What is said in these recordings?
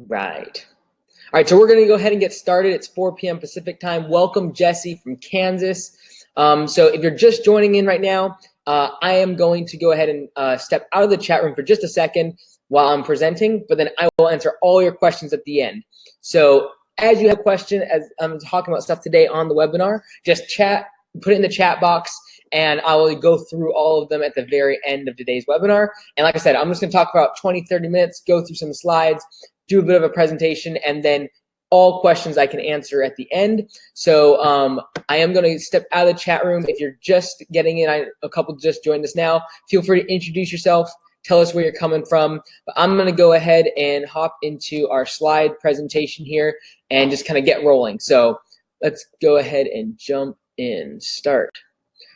Right. All right, so we're going to go ahead and get started. It's 4 p.m. Pacific time. Welcome, Jesse from Kansas. So if you're just joining in right now, I am going to go ahead and step out of the chat room for just a second while I'm presenting, but then I will answer all your questions at the end. So as you have a question, as I'm talking about stuff today on the webinar, just chat, put it in the chat box, and I will go through all of them at the very end of today's webinar. And like I said, I'm just going to talk for about 20, 30 minutes, go through some slides, do a bit of a presentation, and then all questions I can answer at the end. So I am going to step out of the chat room. If you're just getting in, a couple just joined us now, feel free to introduce yourself, tell us where you're coming from. But I'm going to go ahead and hop into our slide presentation here and just kind of get rolling. So let's go ahead and jump in, start.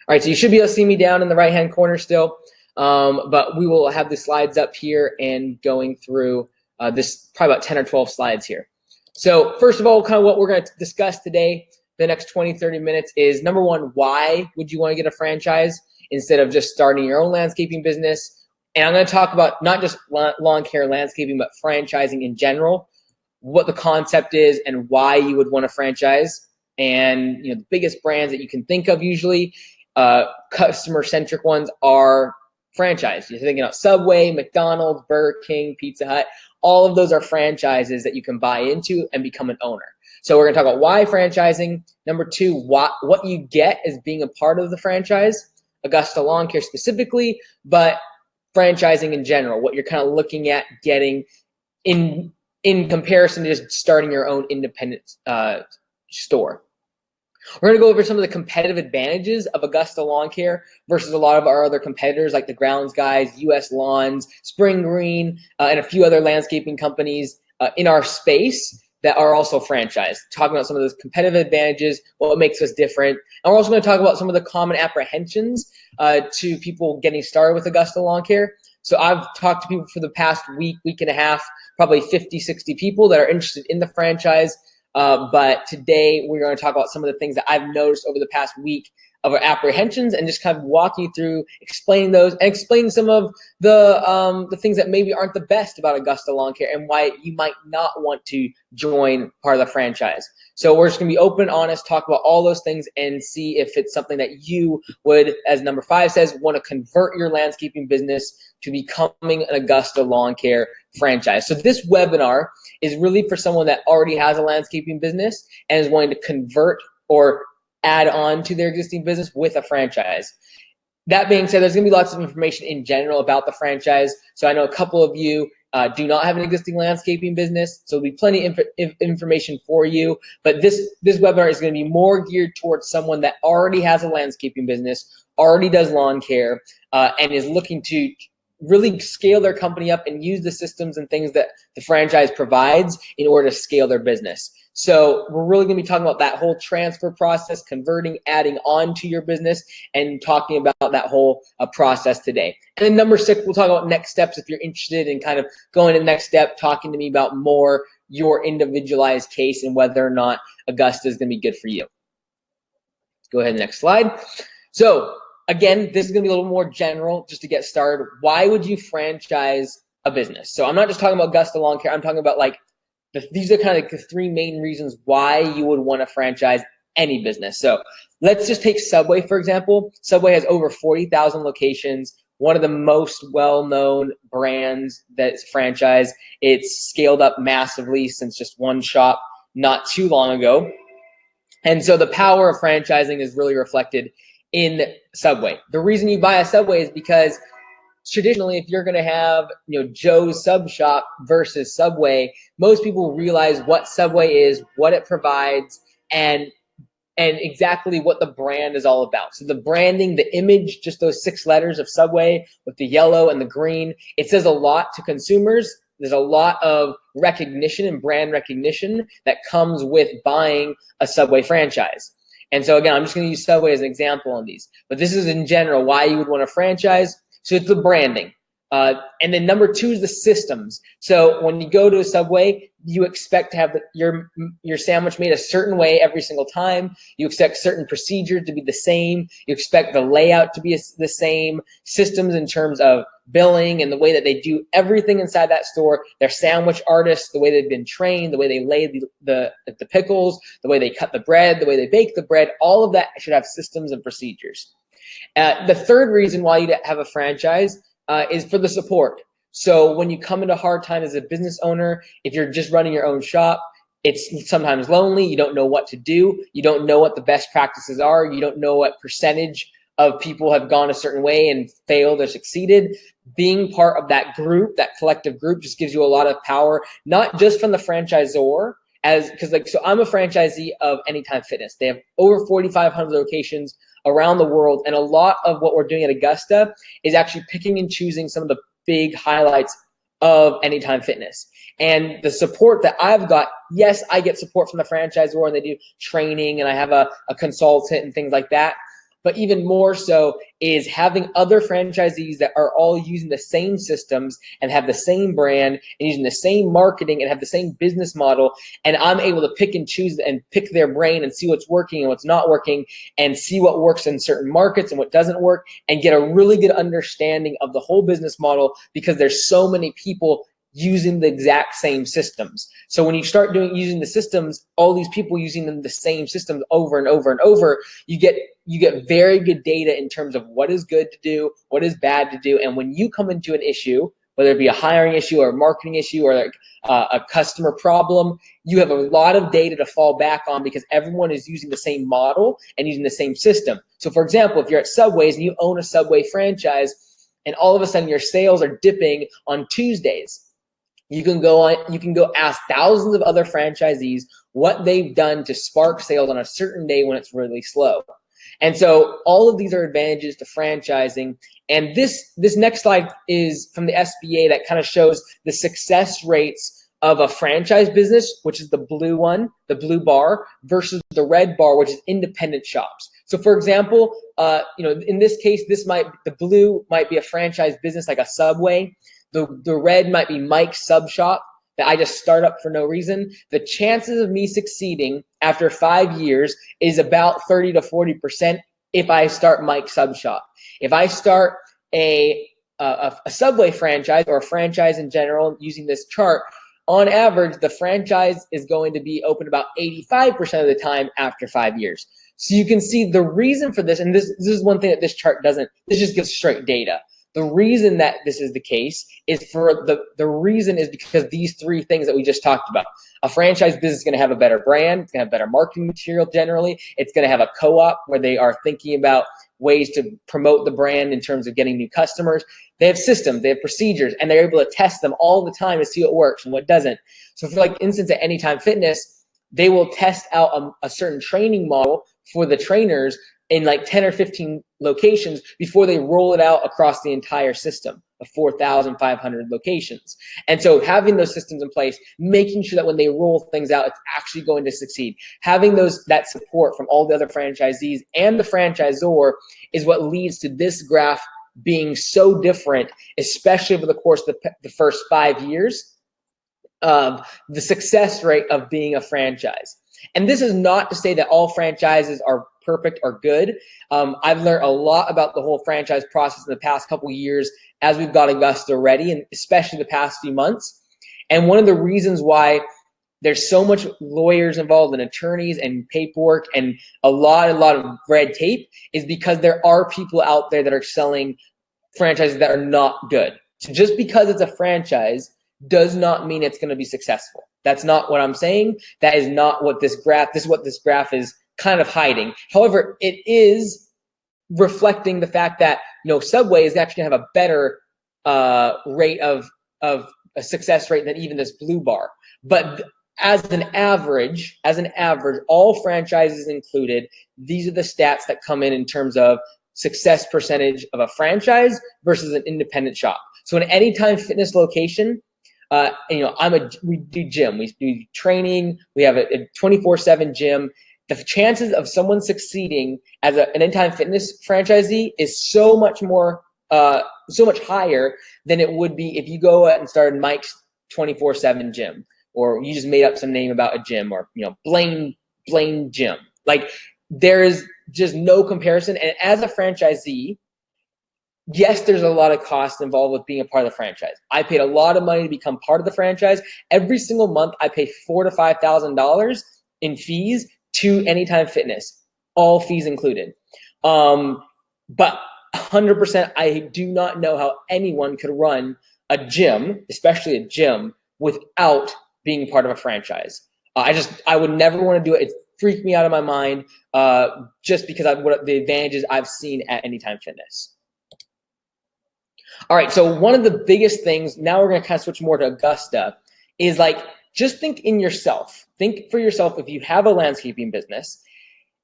All right, so you should be able to see me down in the right-hand corner still, but we will have the slides up here and going through this probably about 10 or 12 slides here. So first of all, kind of what we're going to discuss today, the next 20, 30 minutes is, number one, why would you want to get a franchise instead of just starting your own landscaping business? And I'm going to talk about not just lawn care landscaping, but franchising in general, what the concept is and why you would want to franchise. And the biggest brands that you can think of usually, customer-centric ones, are franchise. You're thinking about Subway, McDonald's, Burger King, Pizza Hut. All of those are franchises that you can buy into and become an owner. So we're going to talk about why franchising. Number two, what you get as being a part of the franchise, Augusta Lawn Care specifically, but franchising in general, what you're kind of looking at getting in comparison to just starting your own independent store. We're going to go over some of the competitive advantages of Augusta Lawn Care versus a lot of our other competitors like the Grounds Guys, US Lawns, Spring Green, and a few other landscaping companies in our space that are also franchised. Talking about some of those competitive advantages, what makes us different. And we're also going to talk about some of the common apprehensions to people getting started with Augusta Lawn Care. So I've talked to people for the past week and a half, probably 50, 60 people that are interested in the franchise. But today we're going to talk about some of the things that I've noticed over the past week of our apprehensions and just kind of walk you through, explaining those and explain some of the things that maybe aren't the best about Augusta Lawn Care and why you might not want to join part of the franchise. So we're just going to be open, honest, talk about all those things and see if it's something that you would, as number 5 says, want to convert your landscaping business to becoming an Augusta Lawn Care franchise. So this webinar is really for someone that already has a landscaping business and is wanting to convert or add on to their existing business with a franchise. That being said, there's going to be lots of information in general about the franchise. So I know a couple of you do not have an existing landscaping business, so there'll be plenty of information for you. But this webinar is going to be more geared towards someone that already has a landscaping business, already does lawn care, and is looking to really scale their company up and use the systems and things that the franchise provides in order to scale their business. So we're really going to be talking about that whole transfer process, converting, adding on to your business, and talking about that whole process today. And then number 6, we'll talk about next steps if you're interested in kind of going to the next step, talking to me about more your individualized case and whether or not Augusta is going to be good for you. Go ahead, next slide. So again, this is going to be a little more general just to get started. Why would you franchise a business? So I'm not just talking about Augusta Lawn Care. I'm talking about these are kind of the 3 main reasons why you would want to franchise any business. So let's just take Subway, for example. Subway has over 40,000 locations, one of the most well-known brands that's franchised. It's scaled up massively since just one shop not too long ago. And so the power of franchising is really reflected in Subway. The reason you buy a Subway is because traditionally, if you're going to have Joe's Sub Shop versus Subway, most people realize what Subway is, what it provides, and exactly what the brand is all about. So the branding, the image, just those 6 letters of Subway with the yellow and the green, it says a lot to consumers. There's a lot of recognition and brand recognition that comes with buying a Subway franchise. And so again, I'm just going to use Subway as an example on these. But this is in general why you would want to franchise. So it's the branding. And then number 2 is the systems. So when you go to a Subway, you expect to have your sandwich made a certain way every single time. You expect certain procedures to be the same. You expect the layout to be the same. Systems in terms of billing and the way that they do everything inside that store. They're sandwich artists, the way they've been trained, the way they lay the pickles, the way they cut the bread, the way they bake the bread, all of that should have systems and procedures. The third reason why you have a franchise is for the support. So when you come into hard time as a business owner, if you're just running your own shop, it's sometimes lonely. You don't know what to do. You don't know what the best practices are. You don't know what percentage of people have gone a certain way and failed or succeeded. Being part of that group, that collective group, just gives you a lot of power, not just from the franchisor, so I'm a franchisee of Anytime Fitness. They have over 4,500 locations around the world, and a lot of what we're doing at Augusta is actually picking and choosing some of the big highlights of Anytime Fitness. And the support that I've got, yes, I get support from the franchisor and they do training and I have a consultant and things like that. But even more so is having other franchisees that are all using the same systems and have the same brand and using the same marketing and have the same business model. And I'm able to pick and choose and pick their brain and see what's working and what's not working and see what works in certain markets and what doesn't work and get a really good understanding of the whole business model, because there's so many people using the exact same systems. So when you start using the systems, all these people using the same systems over and over and over, you get very good data in terms of what is good to do, what is bad to do. And when you come into an issue, whether it be a hiring issue or a marketing issue or like a customer problem, you have a lot of data to fall back on because everyone is using the same model and using the same system. So for example, if you're at Subway's and you own a Subway franchise and all of a sudden your sales are dipping on Tuesdays, you can go ask thousands of other franchisees what they've done to spark sales on a certain day when it's really slow. And so all of these are advantages to franchising. And this next slide is from the SBA that kind of shows the success rates of a franchise business, which is the blue one, the blue bar, versus the red bar, which is independent shops. So for example, in this case, the blue might be a franchise business like a Subway. The red might be Mike's Sub Shop that I just start up for no reason. The chances of me succeeding after 5 years is about 30 to 40% if I start Mike's Sub Shop. If I start a Subway franchise or a franchise in general using this chart, on average, the franchise is going to be open about 85% of the time after 5 years. So you can see the reason for this, and this is one thing that this chart doesn't, this just gives straight data. The reason that this is the case is the reason is because these three things that we just talked about. A franchise business is going to have a better brand. It's going to have better marketing material generally. It's going to have a co-op where they are thinking about ways to promote the brand in terms of getting new customers. They have systems, they have procedures, and they're able to test them all the time to see what works and what doesn't. So for like instance at Anytime Fitness, they will test out a certain training model for the trainers in like 10 or 15 locations before they roll it out across the entire system of 4,500 locations. And so having those systems in place, making sure that when they roll things out, it's actually going to succeed. Having that support from all the other franchisees and the franchisor is what leads to this graph being so different, especially over the course of the first 5 years of the success rate of being a franchise. And this is not to say that all franchises are perfect or good. I've learned a lot about the whole franchise process in the past couple of years as we've got Augusta ready, and especially the past few months. And one of the reasons why there's so much lawyers involved and attorneys and paperwork and a lot of red tape is because there are people out there that are selling franchises that are not good. So just because it's a franchise does not mean it's going to be successful. That's not what I'm saying. That is not what this graph is kind of hiding. However, it is reflecting the fact that Subway is actually going to have a better rate of a success rate than even this blue bar. But as an average, all franchises included, these are the stats that come in terms of success percentage of a franchise versus an independent shop. So in Anytime Fitness location, we do gym, we do training, we have a 24/7 gym. The chances of someone succeeding as an Anytime Fitness franchisee is so much higher than it would be if you go out and started Mike's 24/7 gym, or you just made up some name about a gym, or Blaine Gym. Like, there is just no comparison. And as a franchisee, yes, there's a lot of cost involved with being a part of the franchise. I paid a lot of money to become part of the franchise. Every single month, I pay $4,000 to $5,000 in fees to Anytime Fitness, all fees included. But 100%, I do not know how anyone could run a gym, especially a gym, without being part of a franchise. I would never want to do it. It freaked me out of my mind, just because of what the advantages I've seen at Anytime Fitness. All right, so one of the biggest things, now we're gonna kind of switch more to Augusta, is like, just think in yourself. Think for yourself, if you have a landscaping business,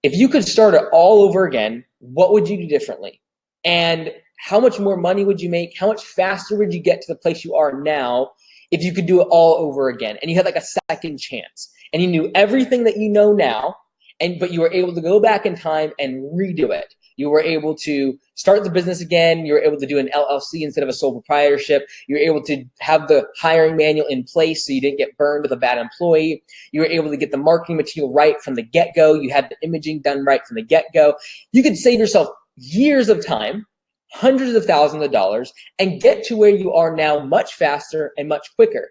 if you could start it all over again, what would you do differently? And how much more money would you make? How much faster would you get to the place you are now if you could do it all over again? And you had like a second chance, and you knew everything that you know now, but you were able to go back in time and redo it. You were able to start the business again. You were able to do an LLC instead of a sole proprietorship. You were able to have the hiring manual in place so you didn't get burned with a bad employee. You were able to get the marketing material right from the get-go. You had the imaging done right from the get-go. You could save yourself years of time, hundreds of thousands of dollars, and get to where you are now much faster and much quicker.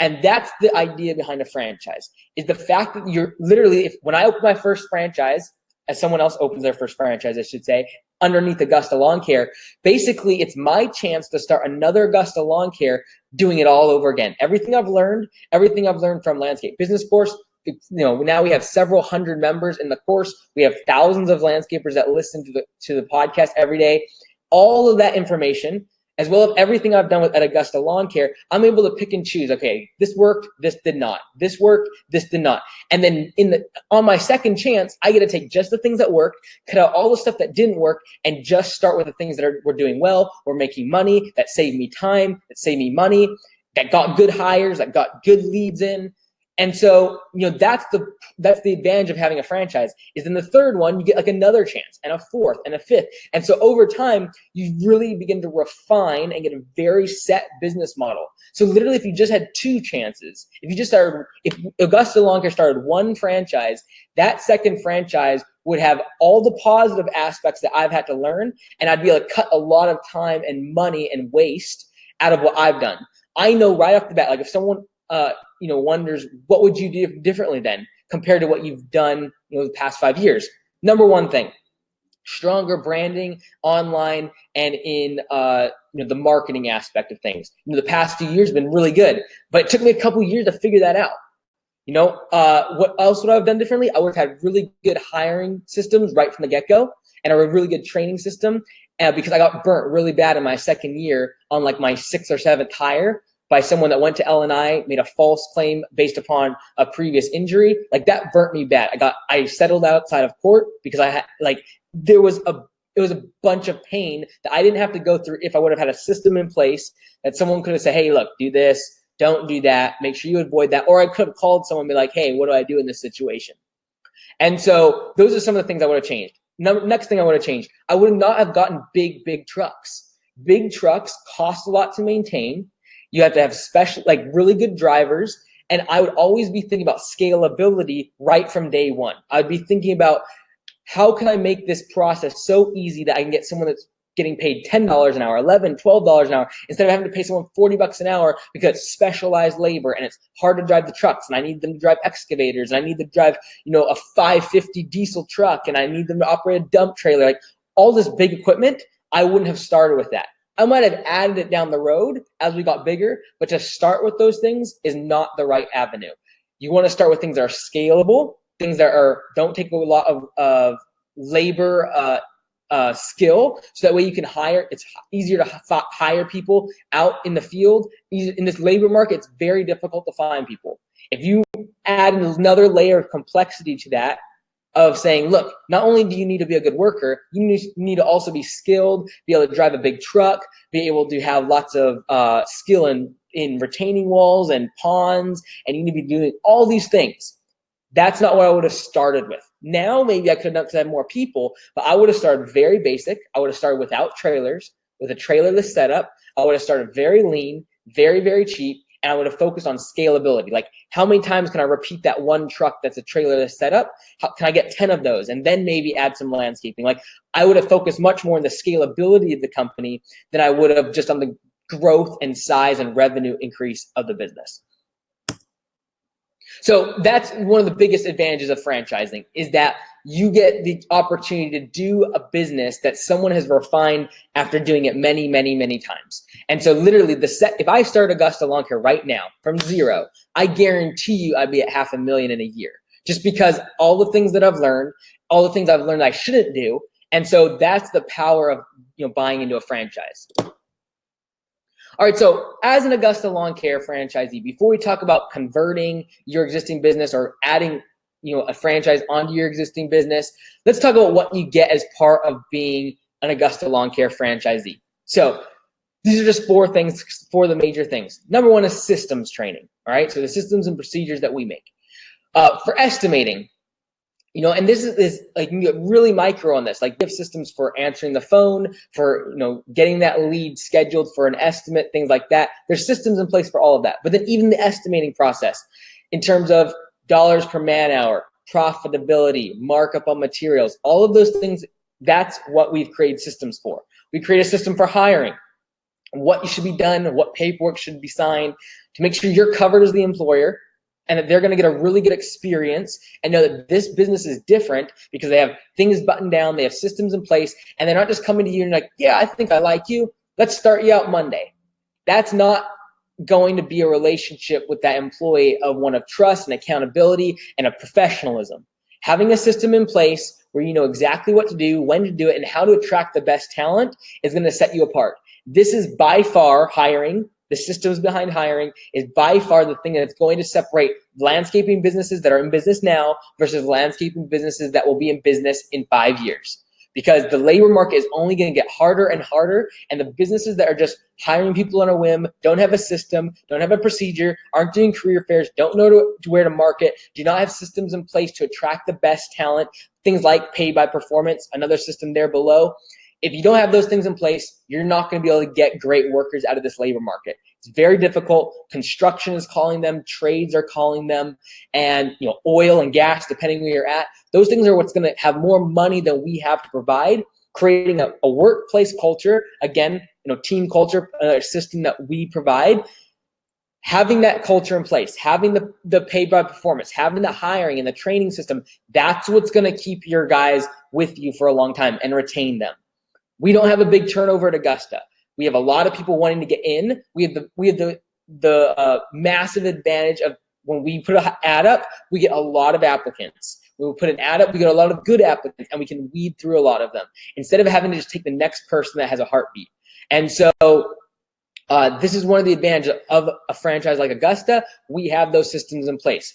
And that's the idea behind a franchise, is the fact that you're literally, when I open my first franchise, as someone else opens their first franchise, I should say, underneath Augusta Lawn Care, basically it's my chance to start another Augusta Lawn Care, doing it all over again. Everything I've learned from Landscape Business Course, now we have several hundred members in the course. We have thousands of landscapers that listen to the podcast every day. All of that information, as well as everything I've done at Augusta Lawn Care, I'm able to pick and choose. Okay, this worked, this did not. This worked, this did not. And then on my second chance, I get to take just the things that worked, cut out all the stuff that didn't work, and just start with the things that we're doing well, we're making money, that save me time, that save me money, that got good hires, that got good leads in. And so, that's the advantage of having a franchise, is in the third one, you get like another chance, and a fourth, and a fifth. And so over time, you really begin to refine and get a very set business model. So literally, if you just had two chances, if Augusta Lawn Care started one franchise, that second franchise would have all the positive aspects that I've had to learn, and I'd be able to cut a lot of time and money and waste out of what I've done. I know right off the bat, like if someone wonders, what would you do differently then compared to what you've done, the past 5 years? Number one thing, stronger branding online and in the marketing aspect of things. The past few years have been really good, but it took me a couple years to figure that out. What else would I have done differently? I would have had really good hiring systems right from the get-go, and a really good training system, because I got burnt really bad in my second year on like my 6th or 7th hire by someone that went to L&I, made a false claim based upon a previous injury. Like, that burnt me bad. I settled outside of court because it was a bunch of pain that I didn't have to go through if I would have had a system in place that someone could have said, hey, look, do this, don't do that, make sure you avoid that. Or I could have called someone and be like, hey, what do I do in this situation? And so those are some of the things I would have changed. Next thing I would have changed, I would not have gotten big trucks. Big trucks cost a lot to maintain. You have to have really good drivers. And I would always be thinking about scalability right from day one. I'd be thinking about, how can I make this process so easy that I can get someone that's getting paid $10 an hour, $11, $12 an hour, instead of having to pay someone $40 an hour because it's specialized labor and it's hard to drive the trucks, and I need them to drive excavators, and I need them to drive, a 550 diesel truck, and I need them to operate a dump trailer. Like, all this big equipment, I wouldn't have started with that. I might have added it down the road as we got bigger, but to start with those things is not the right avenue. You want to start with things that are scalable, things that don't take a lot of labor skill, so that way you can hire. It's easier to hire people out in the field. In this labor market, it's very difficult to find people. If you add another layer of complexity to that, of saying, look, not only do you need to be a good worker, you need to also be skilled, be able to drive a big truck, be able to have lots of skill in retaining walls and ponds, and you need to be doing all these things. That's not what I would have started with. Now, maybe I could have done because I had more people, but I would have started very basic. I would have started without trailers, with a trailerless setup. I would have started very lean, very, very cheap, and I would have focused on scalability. Like, how many times can I repeat that one truck that's a trailer that's set up? How can I get 10 of those and then maybe add some landscaping? Like, I would have focused much more on the scalability of the company than I would have just on the growth and size and revenue increase of the business. So that's one of the biggest advantages of franchising, is that you get the opportunity to do a business that someone has refined after doing it many, many, many times. And so literally if I start Augusta Lawn Care right now from zero, I guarantee you I'd be at $500,000 in a year, just because all the things that I've learned, all the things I've learned I shouldn't do. And so that's the power of, buying into a franchise. All right, so as an Augusta Lawn Care franchisee, before we talk about converting your existing business or adding, a franchise onto your existing business, let's talk about what you get as part of being an Augusta Lawn Care franchisee. So these are just four the major things. Number one is systems training. All right, so the systems and procedures that we make. For estimating, and this is like, you can get really micro on this, like we have systems for answering the phone, for, getting that lead scheduled for an estimate, things like that. There's systems in place for all of that. But then even the estimating process in terms of dollars per man hour, profitability, markup on materials, all of those things, that's what we've created systems for. We create a system for hiring, what should be done, what paperwork should be signed to make sure you're covered as the employer, and that they're going to get a really good experience and know that this business is different because they have things buttoned down, they have systems in place, and they're not just coming to you and like, yeah, I think I like you, let's start you out Monday. That's not going to be a relationship with that employee of one of trust and accountability and a professionalism. Having a system in place where you know exactly what to do, when to do it, and how to attract the best talent is going to set you apart. This is by far hiring. The systems behind hiring is by far the thing that's going to separate landscaping businesses that are in business now versus landscaping businesses that will be in business in 5 years. Because the labor market is only going to get harder and harder, and the businesses that are just hiring people on a whim, don't have a system, don't have a procedure, aren't doing career fairs, don't know where to market, do not have systems in place to attract the best talent, things like pay by performance, another system there below. If you don't have those things in place, you're not going to be able to get great workers out of this labor market. It's very difficult. Construction is calling them, trades are calling them, and oil and gas, depending where you're at. Those things are what's going to have more money than we have to provide, creating a workplace culture, again, team culture, a system that we provide. Having that culture in place, having the pay by performance, having the hiring and the training system, that's what's going to keep your guys with you for a long time and retain them. We don't have a big turnover at Augusta. We have a lot of people wanting to get in. We have the massive advantage of when we put an ad up, we get a lot of applicants. When we put an ad up, we get a lot of good applicants, and we can weed through a lot of them instead of having to just take the next person that has a heartbeat. And so this is one of the advantages of a franchise like Augusta. We have those systems in place.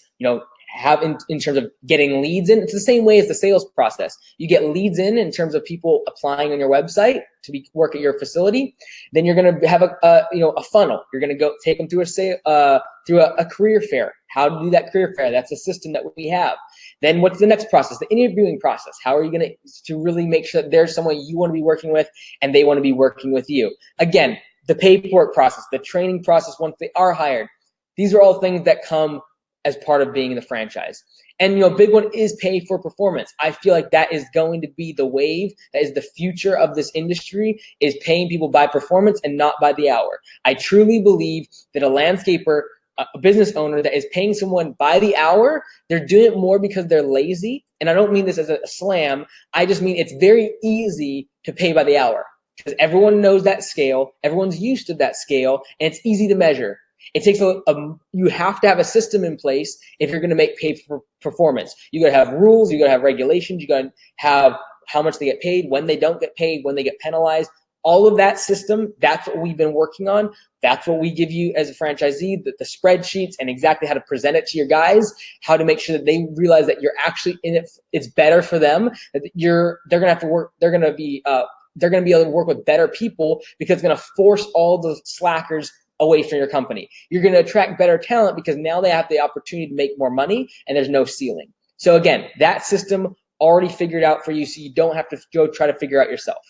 Have in terms of getting leads in. It's the same way as the sales process. You get leads in terms of people applying on your website to work at your facility. Then you're going to have a funnel. You're going to go take them through a career fair. How to do that career fair? That's a system that we have. Then what's the next process? The interviewing process. How are you going to really make sure that there's someone you want to be working with and they want to be working with you? Again, the paperwork process, the training process once they are hired. These are all things that come as part of being in the franchise. And big one is pay for performance. I feel like that is going to be the wave. That is the future of this industry, is paying people by performance and not by the hour. I truly believe that a landscaper, a business owner that is paying someone by the hour, they're doing it more because they're lazy. And I don't mean this as a slam. I just mean it's very easy to pay by the hour because everyone knows that scale. Everyone's used to that scale, and it's easy to measure. It takes you have to have a system in place if you're going to make pay for performance. You got to have rules, you got to have regulations, you got to have how much they get paid, when they don't get paid, when they get penalized. All of that system, that's what we've been working on. That's what we give you as a franchisee, the spreadsheets and exactly how to present it to your guys, how to make sure that they realize that you're actually in it. It's better for them, that they're going to have to work. They're going to be able to work with better people because it's going to force all the slackers away from your company. You're going to attract better talent because now they have the opportunity to make more money and there's no ceiling. So again, that system already figured out for you so you don't have to go try to figure out yourself.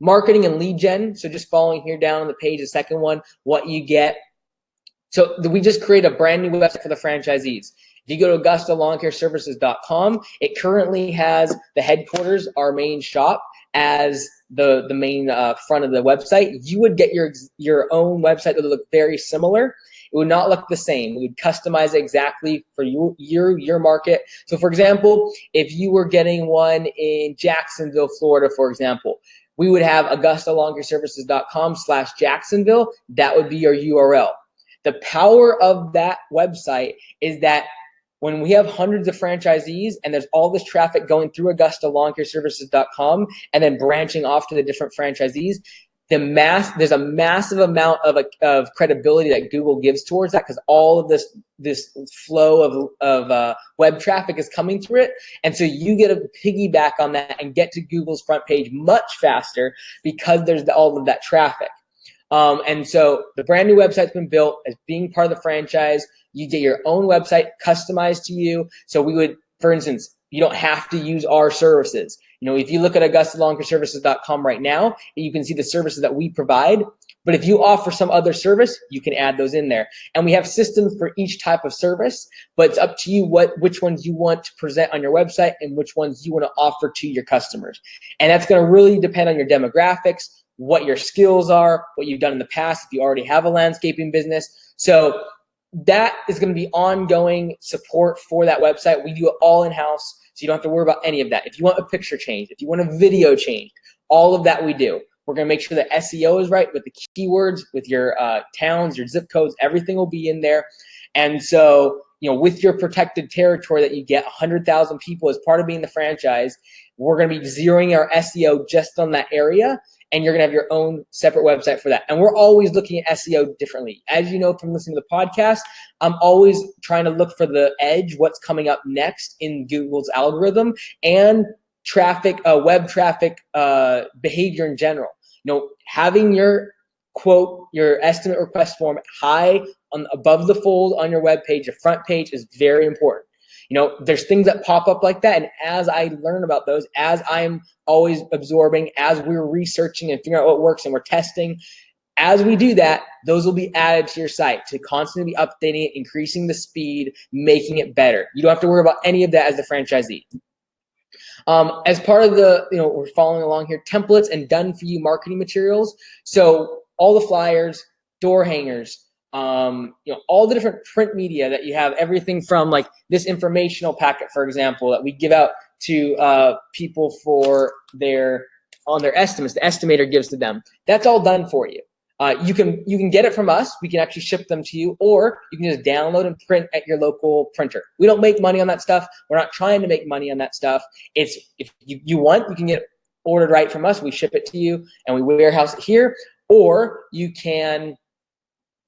Marketing and lead gen. So just following here down on the page, the second one, what you get. So we just create a brand new website for the franchisees. If you go to AugustaLawnCareServices.com, it currently has the headquarters, our main shop, as the main front of the website. You would get your own website that would look very similar. It would not look the same. We would customize it exactly for your market. So for example, if you were getting one in Jacksonville, Florida, for example, we would have AugustaLawnCareServices.com/Jacksonville. That would be your URL. The power of that website is that when we have hundreds of franchisees and there's all this traffic going through AugustaLawnCareServices.com and then branching off to the different franchisees, there's a massive amount of credibility that Google gives towards that, because all of this flow of web traffic is coming through it. And so you get a piggyback on that and get to Google's front page much faster because there's all of that traffic. And so the brand new website's been built as being part of the franchise. You get your own website customized to you. So we would, for instance, you don't have to use our services. You know, if you look at AugustaLawnCareServices.com right now, you can see the services that we provide. But if you offer some other service, you can add those in there. And we have systems for each type of service, but it's up to you which ones you want to present on your website and which ones you want to offer to your customers. And that's going to really depend on your demographics, what your skills are, what you've done in the past, if you already have a landscaping business. So that is going to be ongoing support for that website. We do it all in-house, so you don't have to worry about any of that. If you want a picture change, if you want a video change, all of that we do. We're going to make sure that SEO is right with the keywords, with your towns, your zip codes, everything will be in there. And so, you know, with your protected territory that you get 100,000 people as part of being the franchise, we're going to be zeroing our SEO just on that area. And you're going to have your own separate website for that. And we're always looking at SEO differently. As you know from listening to the podcast, I'm always trying to look for the edge, what's coming up next in Google's algorithm, and traffic, web traffic behavior in general. You know, having your quote, your estimate request form high above the fold on your web page, your front page, is very important. You know, there's things that pop up like that. And as I learn about those, as I'm always absorbing, as we're researching and figuring out what works and we're testing, as we do that, those will be added to your site to constantly be updating it, increasing the speed, making it better. You don't have to worry about any of that as the franchisee. As part of the, you know, we're following along here, templates and done for you marketing materials. So all the flyers, door hangers, you know, all the different print media that you have, everything from like this informational packet, for example, that we give out to people for on their estimates, the estimator gives to them. That's all done for you. You can get it from us. We can actually ship them to you, or you can just download and print at your local printer. We don't make money on that stuff. We're not trying to make money on that stuff. It's, if you want, you can get it ordered right from us. We ship it to you and we warehouse it here, or you can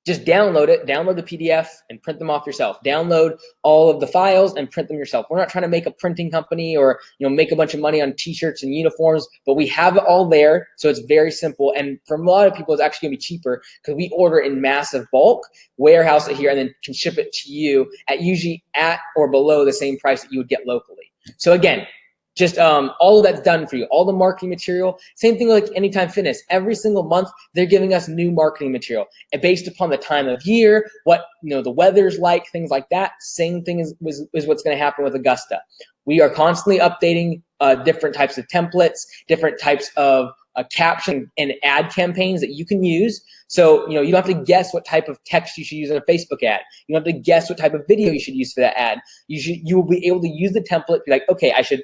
just download it, download the PDF and print them off yourself. Download all of the files and print them yourself. We're not trying to make a printing company or, you know, make a bunch of money on t-shirts and uniforms, but we have it all there. So it's very simple. And for a lot of people, it's actually gonna be cheaper because we order in massive bulk, warehouse it here, and then can ship it to you at usually at or below the same price that you would get locally. So again, just all of that's done for you, all the marketing material. Same thing like Anytime Fitness. Every single month, they're giving us new marketing material. And based upon the time of year, what, you know, the weather's like, things like that. Same thing is what's going to happen with Augusta. We are constantly updating different types of templates, different types of caption and ad campaigns that you can use. So, you know, you don't have to guess what type of text you should use in a Facebook ad. You don't have to guess what type of video you should use for that ad. You will be able to use the template, be like, okay, I should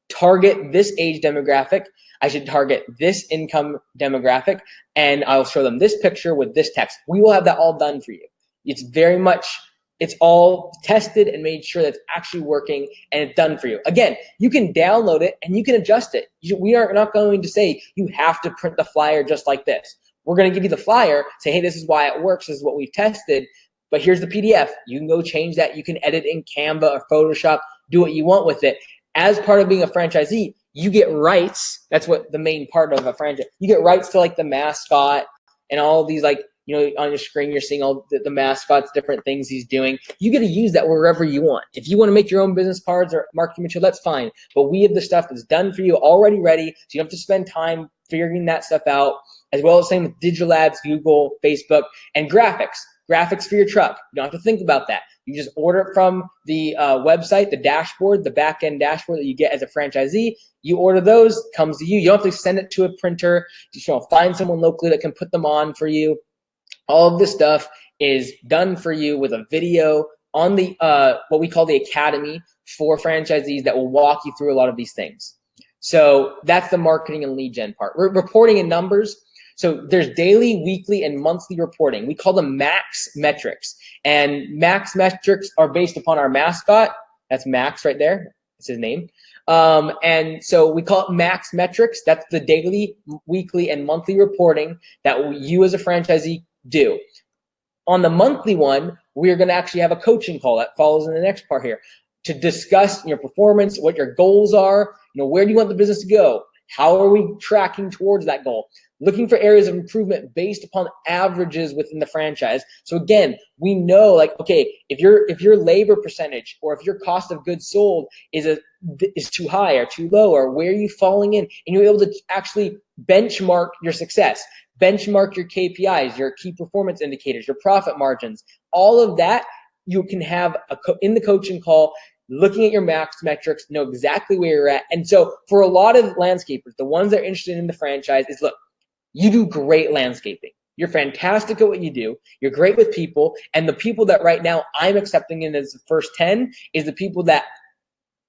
target this age demographic. I should target this income demographic, and I'll show them this picture with this text. We will have that all done for you. It's all tested and made sure that's actually working and it's done for you. Again, you can download it and you can adjust it. We are not going to say you have to print the flyer just like this. We're going to give you the flyer, say, hey, this is why it works. This is what we've tested, but here's the PDF. You can go change that. You can edit in Canva or Photoshop, do what you want with it. As part of being a franchisee, you get rights. That's what the main part of a franchise. You get rights to like the mascot and all these, like, you know, on your screen, you're seeing all the mascots, different things he's doing. You get to use that wherever you want. If you want to make your own business cards or marketing material, that's fine. But we have the stuff that's done for you, already ready. So you don't have to spend time figuring that stuff out, as well as same with digital ads, Google, Facebook, and graphics. graphics for your truck. You don't have to think about that. You just order it from the website, the dashboard, the back-end dashboard that you get as a franchisee. You order those, comes to you. You don't have to send it to a printer. You just find someone locally that can put them on for you. All of this stuff is done for you with a video on the what we call the Academy for franchisees that will walk you through a lot of these things. So that's the marketing and lead gen part. We're reporting in numbers. So there's daily, weekly, and monthly reporting. We call them max metrics. And max metrics are based upon our mascot. That's Max right there. That's his name. And so we call it max metrics. That's the daily, weekly, and monthly reporting that you as a franchisee do. On the monthly one, we're going to actually have a coaching call that follows in the next part here to discuss your performance, what your goals are, where do you want the business to go? How are we tracking towards that goal? Looking for areas of improvement based upon averages within the franchise. So again, we know like, okay, if your labor percentage or if your cost of goods sold is too high or too low, or where are you falling in, and you're able to actually benchmark your success, benchmark your KPIs, your key performance indicators, your profit margins, all of that you can have in the coaching call, looking at your max metrics, know exactly where you're at. And so for a lot of landscapers, the ones that are interested in the franchise is, look, you do great landscaping. You're fantastic at what you do. You're great with people. And the people that right now I'm accepting in as the first 10 is the people that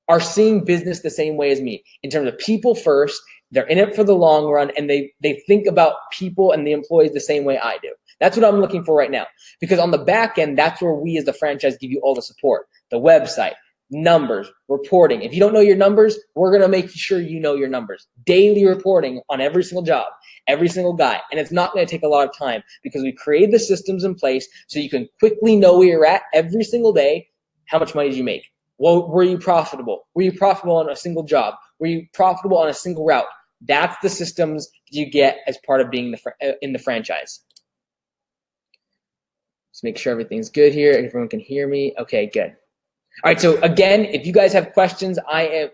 are seeing business the same way as me in terms of people first. They're in it for the long run, and they think about people and the employees the same way I do. That's what I'm looking for right now. Because on the back end, that's where we as the franchise give you all the support. The website, numbers, reporting. If you don't know your numbers, we're going to make sure you know your numbers. Daily reporting on every single job, every single guy. And it's not going to take a lot of time because we create the systems in place so you can quickly know where you're at every single day. How much money did you make? Well, were you profitable? Were you profitable on a single job? Were you profitable on a single route? That's the systems you get as part of being in the franchise. Let's make sure everything's good here. Everyone can hear me. Okay, good. All right, so again, if you guys have questions,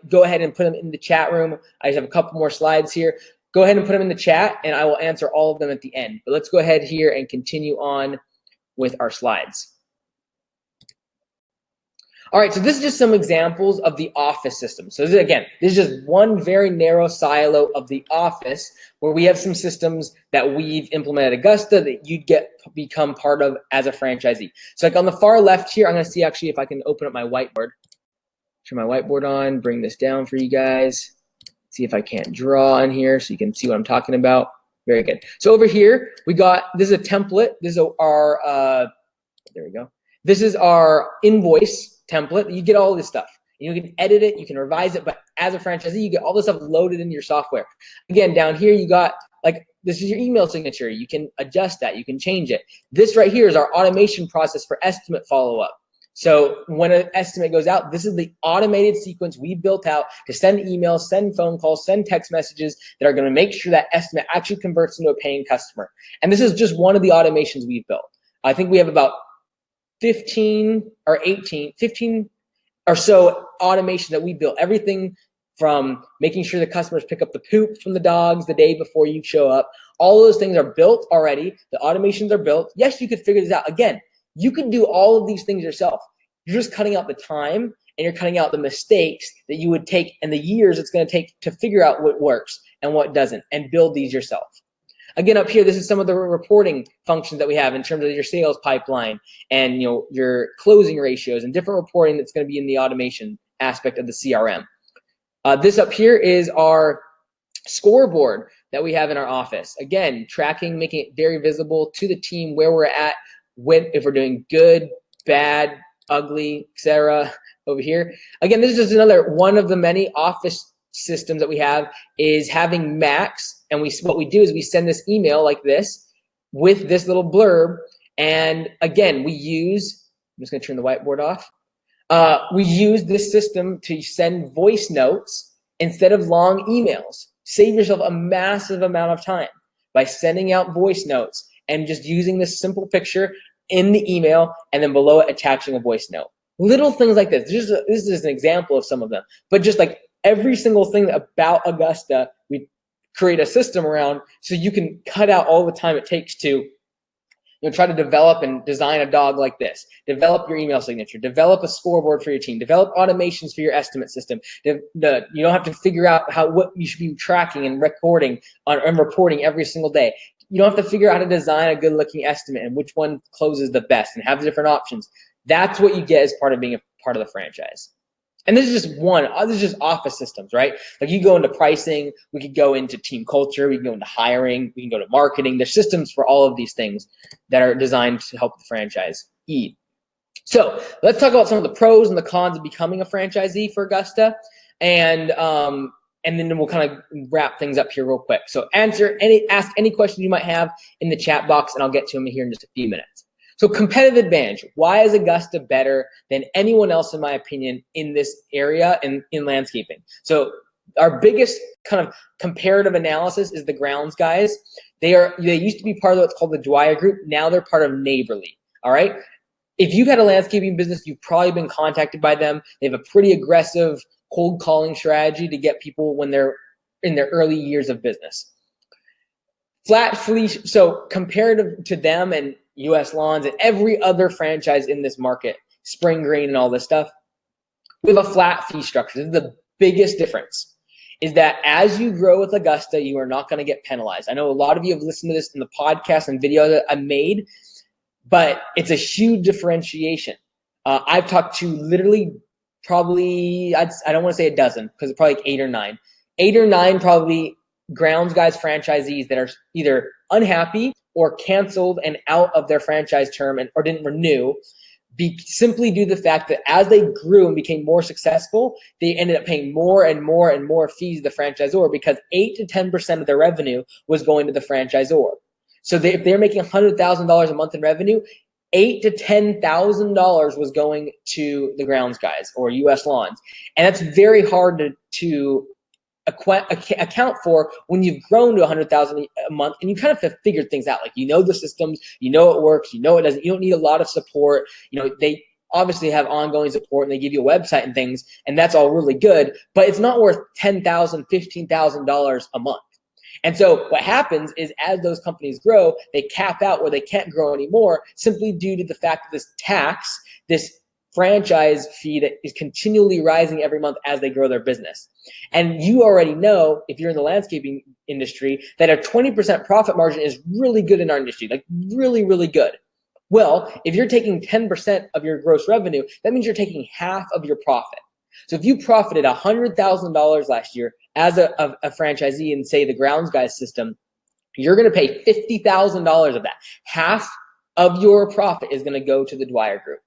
go ahead and put them in the chat room. I just have a couple more slides here. Go ahead and put them in the chat, and I will answer all of them at the end. But let's go ahead here and continue on with our slides. All right, so this is just some examples of the office system. So this is just one very narrow silo of the office where we have some systems that we've implemented at Augusta that you'd become part of as a franchisee. So like on the far left here, I'm gonna see actually if I can open up my whiteboard. Turn my whiteboard on, bring this down for you guys. See if I can't draw in here so you can see what I'm talking about. Very good. So over here, this is a template. This is our, there we go. This is our invoice template. You get all this stuff. You can edit it, you can revise it, but as a franchisee, you get all this stuff loaded into your software. Again, down here, you got this is your email signature. You can adjust that, you can change it. This right here is our automation process for estimate follow-up. So when an estimate goes out, this is the automated sequence we built out to send emails, send phone calls, send text messages that are going to make sure that estimate actually converts into a paying customer. And this is just one of the automations we've built. I think we have about 15 or so automation that we built. Everything from making sure the customers pick up the poop from the dogs the day before you show up. All those things are built already. The automations are built. Yes, you could figure this out. Again, you can do all of these things yourself. You're just cutting out the time and you're cutting out the mistakes that you would take and the years it's going to take to figure out what works and what doesn't and build these yourself. Again, up here, this is some of the reporting functions that we have in terms of your sales pipeline and your closing ratios and different reporting that's going to be in the automation aspect of the CRM. This up here is our scoreboard that we have in our office. Again, tracking, making it very visible to the team where we're at, if we're doing good, bad, ugly, etc. over here. Again, this is just another one of the many office systems that we have is having Max. And what we do is we send this email like this with this little blurb. And again, I'm just going to turn the whiteboard off. We use this system to send voice notes instead of long emails. Save yourself a massive amount of time by sending out voice notes and just using this simple picture in the email and then below it attaching a voice note. Little things like this. This is an example of some of them. But just like every single thing about Augusta, we create a system around so you can cut out all the time it takes to try to develop and design a dog like this. Develop your email signature. Develop a scoreboard for your team. Develop automations for your estimate system. You don't have to figure out what you should be tracking and recording and reporting every single day. You don't have to figure out how to design a good-looking estimate and which one closes the best and have the different options. That's what you get as part of being a part of the franchise. And this is just one. This is just office systems, right? Like you go into pricing, we could go into team culture, we can go into hiring, we can go to marketing. There's systems for all of these things that are designed to help the franchise eat. So let's talk about some of the pros and the cons of becoming a franchisee for Augusta, and then we'll kind of wrap things up here real quick. So ask any questions you might have in the chat box, and I'll get to them here in just a few minutes. So competitive advantage. Why is Augusta better than anyone else, in my opinion, in this area and in landscaping? So our biggest kind of comparative analysis is the grounds guys. They used to be part of what's called the Dwyer Group. Now they're part of Neighborly. All right. If you've had a landscaping business, you've probably been contacted by them. They have a pretty aggressive cold calling strategy to get people when they're in their early years of business. Flat fee. So comparative to them and US Lawns and every other franchise in this market, Spring Green and all this stuff, we have a flat fee structure. This is the biggest difference, is that as you grow with Augusta, you are not going to get penalized. I know a lot of you have listened to this in the podcast and video that I made, but it's a huge differentiation. I've talked to literally probably, I don't want to say a dozen because it's probably like 8 or 9 probably grounds guys franchisees that are either unhappy or canceled and out of their franchise term or didn't renew, simply due to the fact that as they grew and became more successful, they ended up paying more and more and more fees to the franchisor because 8 to 10% of their revenue was going to the franchisor. So if they're making $100,000 a month in revenue, $8,000 to $10,000 was going to the grounds guys or US Lawns. And that's very hard to account for when you've grown to $100,000 a month and you kind of have figured things out. Like, you know the systems, you know it works, you know it doesn't, you don't need a lot of support. You know, they obviously have ongoing support and they give you a website and things, and that's all really good, but it's not worth $10,000, $15,000 a month. And so what happens is as those companies grow, they cap out where they can't grow anymore simply due to the fact that this tax, this franchise fee that is continually rising every month as they grow their business. And you already know, if you're in the landscaping industry, that a 20% profit margin is really good in our industry, like really, really good. Well, if you're taking 10% of your gross revenue, that means you're taking half of your profit. So if you profited $100,000 last year as a franchisee in, say, the grounds guys system, you're going to pay $50,000 of that. Half of your profit is going to go to the Dwyer Group.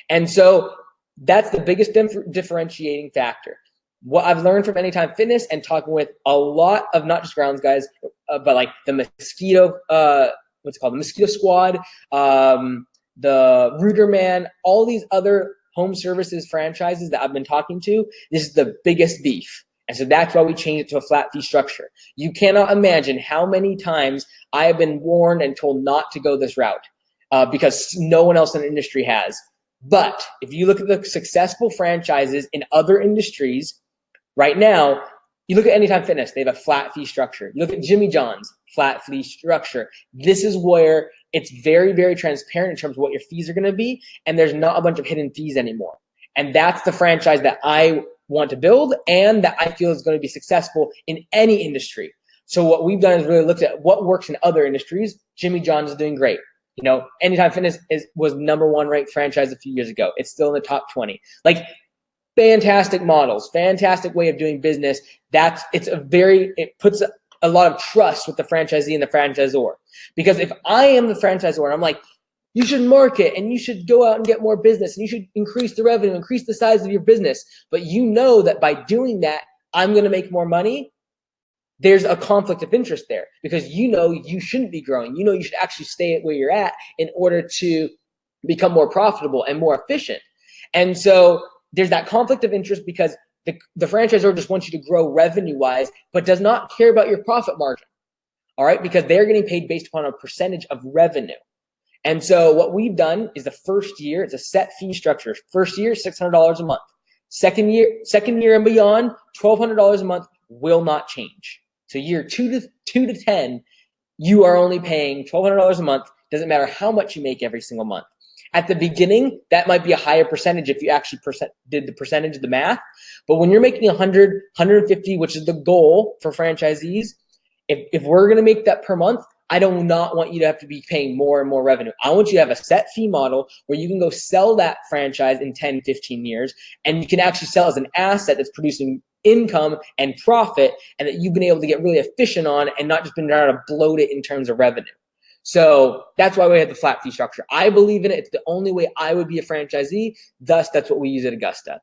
And so that's the biggest differentiating factor. What I've learned from Anytime Fitness and talking with a lot of not just grounds guys, but like the mosquito, the Mosquito Squad, the Rooter Man, all these other home services franchises that I've been talking to, this is the biggest beef. And so that's why we changed it to a flat fee structure. You cannot imagine how many times I have been warned and told not to go this route because no one else in the industry has. But if you look at the successful franchises in other industries right now, you look at Anytime Fitness, they have a flat fee structure. You look at Jimmy John's, flat fee structure. This is where it's very, very transparent in terms of what your fees are going to be, and there's not a bunch of hidden fees anymore. And that's the franchise that I want to build and that I feel is going to be successful in any industry. So what we've done is really looked at what works in other industries. Jimmy John's is doing great. You know, Anytime Fitness was #1 ranked franchise a few years ago. It's still in the top 20. Like, fantastic models, fantastic way of doing business. It puts a lot of trust with the franchisee and the franchisor. Because if I am the franchisor and I'm like, you should market and you should go out and get more business and you should increase the revenue, increase the size of your business, but you know that by doing that, I'm going to make more money, there's a conflict of interest there because you know you shouldn't be growing. You know you should actually stay at where you're at in order to become more profitable and more efficient. And so there's that conflict of interest because the franchisor just wants you to grow revenue-wise, but does not care about your profit margin, all right? Because they're getting paid based upon a percentage of revenue. And so what we've done is the first year, it's a set fee structure. First year, $600 a month. Second year and beyond, $1,200 a month will not change. So year 2 to 10, you are only paying $1,200 a month Doesn't matter how much you make every single month. At the beginning, that might be a higher percentage if you actually did the percentage of the math. But when you're making 100, 150, which is the goal for franchisees, if we're going to make that per month, I do not want you to have to be paying more and more revenue. I want you to have a set fee model where you can go sell that franchise in 10, 15 years, and you can actually sell as an asset that's producing income and profit, and that you've been able to get really efficient on and not just been trying to bloat it in terms of revenue. So that's why we have the flat fee structure. I believe in it. It's the only way I would be a franchisee. Thus, that's what we use at Augusta.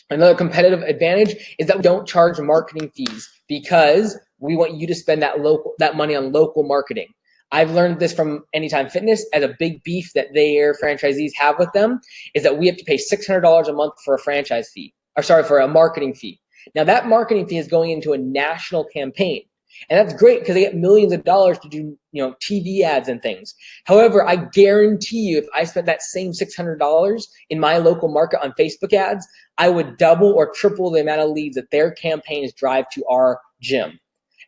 Another competitive advantage is that we don't charge marketing fees because we want you to spend that money on local marketing. I've learned this from Anytime Fitness as a big beef that their franchisees have with them is that we have to pay $600 a month for a franchise fee, for a marketing fee. Now that marketing fee is going into a national campaign. And that's great because they get millions of dollars to do, TV ads and things. However, I guarantee you, if I spent that same $600 in my local market on Facebook ads, I would double or triple the amount of leads that their campaigns drive to our gym.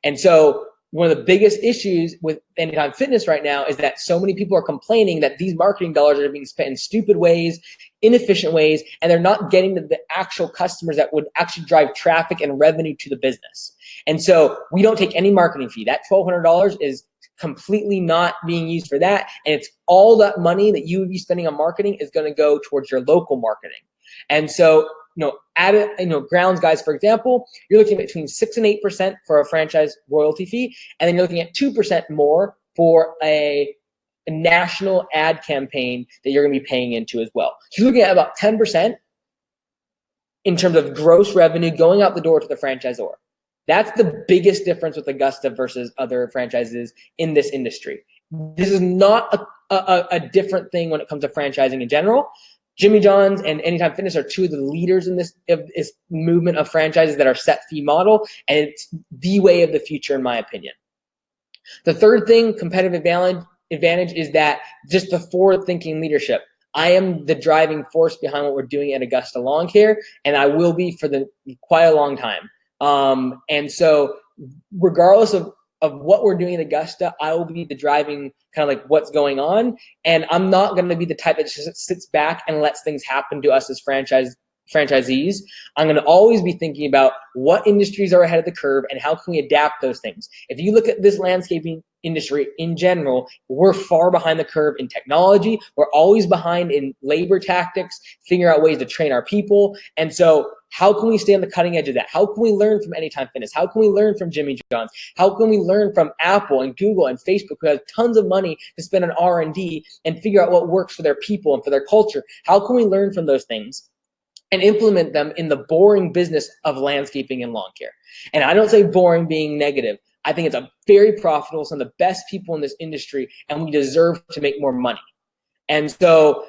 And so one of the biggest issues with Anytime Fitness right now is that so many people are complaining that these marketing dollars are being spent in stupid ways, inefficient ways, and they're not getting to the actual customers that would actually drive traffic and revenue to the business. And so we don't take any marketing fee. That $1,200 is completely not being used for that. And it's all that money that you would be spending on marketing is going to go towards your local marketing. And so, grounds guys, for example, you're looking at between 6 and 8% for a franchise royalty fee. And then you're looking at 2% more for a national ad campaign that you're going to be paying into as well. So you're looking at about 10% in terms of gross revenue going out the door to the franchisor. That's the biggest difference with Augusta versus other franchises in this industry. This is not a different thing when it comes to franchising in general. Jimmy John's and Anytime Fitness are two of the leaders in this movement of franchises that are set fee model, and it's the way of the future, in my opinion. The third thing, competitive advantage, is that just the forward-thinking leadership. I am the driving force behind what we're doing at Augusta Lawn Care, and I will be for quite a long time. And so regardless of what we're doing at Augusta, I will be the driving kind of like what's going on. And I'm not going to be the type that just sits back and lets things happen to us as franchisees. I'm going to always be thinking about what industries are ahead of the curve and how can we adapt those things. If you look at this landscaping industry in general, we're far behind the curve in technology. We're always behind in labor tactics, figuring out ways to train our people. And so how can we stay on the cutting edge of that? How can we learn from Anytime Fitness? How can we learn from Jimmy John's? How can we learn from Apple and Google and Facebook, who have tons of money to spend on R&D and figure out what works for their people and for their culture? How can we learn from those things and implement them in the boring business of landscaping and lawn care? And I don't say boring being negative. I think it's a very profitable, some of the best people in this industry, and we deserve to make more money. And so,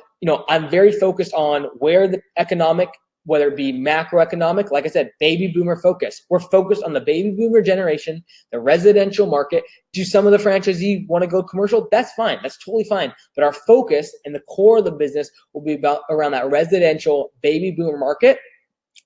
I'm very focused on where the economic, whether it be macroeconomic, like I said, baby boomer focus. We're focused on the baby boomer generation, the residential market. Do some of the franchisees want to go commercial? That's fine. That's totally fine. But our focus and the core of the business will be around that residential baby boomer market.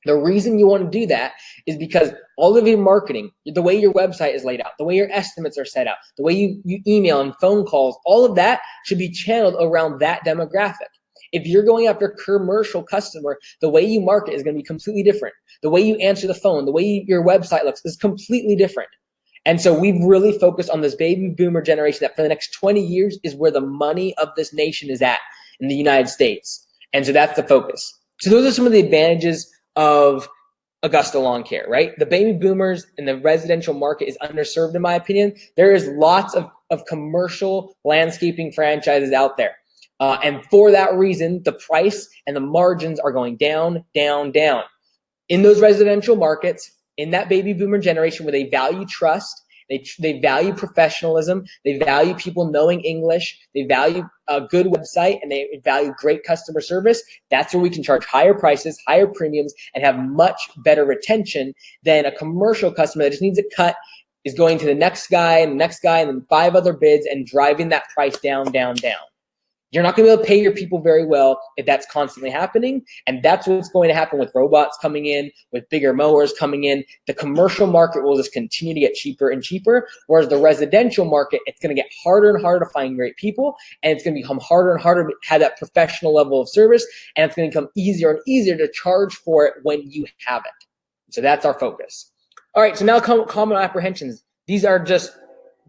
The reason you want to do that is because all of your marketing, the way your website is laid out, the way your estimates are set out, the way you email and phone calls, all of that should be channeled around that demographic. If you're going after a commercial customer, the way you market is going to be completely different. The way you answer the phone, the way your website looks is completely different. And so we've really focused on this baby boomer generation that for the next 20 years is where the money of this nation is at in the United States. And so that's the focus. So those are some of the advantages of Augusta Lawn Care, right? The baby boomers and the residential market is underserved, in my opinion. There is lots of commercial landscaping franchises out there. And for that reason, the price and the margins are going down, down, down. In those residential markets, in that baby boomer generation where they value trust, they value professionalism, they value people knowing English, they value a good website, and they value great customer service, that's where we can charge higher prices, higher premiums, and have much better retention than a commercial customer that just needs a cut, is going to the next guy, and then 5 other bids and driving that price down, down, down. You're not going to be able to pay your people very well if that's constantly happening. And that's what's going to happen with robots coming in, with bigger mowers coming in. The commercial market will just continue to get cheaper and cheaper, whereas the residential market, it's going to get harder and harder to find great people, and it's going to become harder and harder to have that professional level of service, and it's going to become easier and easier to charge for it when you have it. So that's our focus. All right, so now common apprehensions. These are just